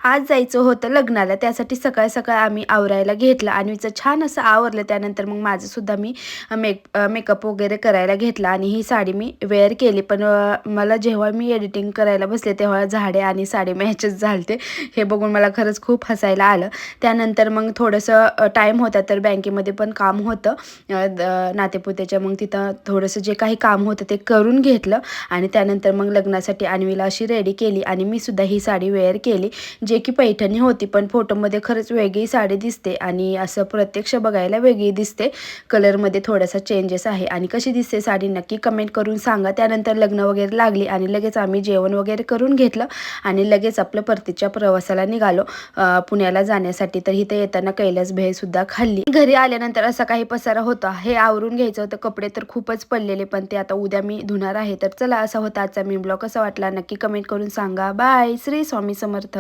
आज जायचं होतं लग्नाला, त्यासाठी सकाळ सकाळ आम्ही आवरायला घेतलं. अन्वीचं छान असं आवरलं. त्यानंतर मग माझंसुद्धा मी मेकअप वगैरे करायला घेतला आणि ही साडी मी वेअर केली. पण मला जेव्हा मी एडिटिंग करायला बसले तेव्हा झाडे आणि साडी मॅचच झालते. हे बघून मला खरंच खूप हसायला आलं. त्यानंतर मग थोडंसं टाईम होता, तर बँकेमध्ये पण काम होतं नातेपुतेच्या. मग तिथं थोडंसं जे काही काम होतं ते करून घेतलं आणि त्यानंतर मग लग्नासाठी अन्वीला अशी रेडी केली आणि मी सुद्धा ही साडी वेअर केली, जे की पैठणी होती. पण फोटोमध्ये खरंच वेगळी साडी दिसते आणि असं प्रत्यक्ष बघायला वेगळी दिसते. कलरमध्ये थोडासा चेंजेस आहे. आणि कशी दिसते साडी नक्की कमेंट करून सांगा. त्यानंतर लग्न वगैरे लागली आणि लगेच आम्ही जेवण वगैरे करून घेतलं आणि लगेच आपलं परतीच्या प्रवासाला निघालो पुण्याला जाण्यासाठी. तर इथे येताना कैलास भेळसुद्धा खाल्ली. घरी आल्यानंतर असा काही पसारा होता, हे आवरून घ्यायचं होतं. कपडे तर खूपच पडलेले, पण ते आता उद्या मी धुणार आहे. तर चला, असा होता आजचा मी ब्लॉग. कसा वाटला नक्की कमेंट करून सांगा. बाय. श्री स्वामी समर्थ.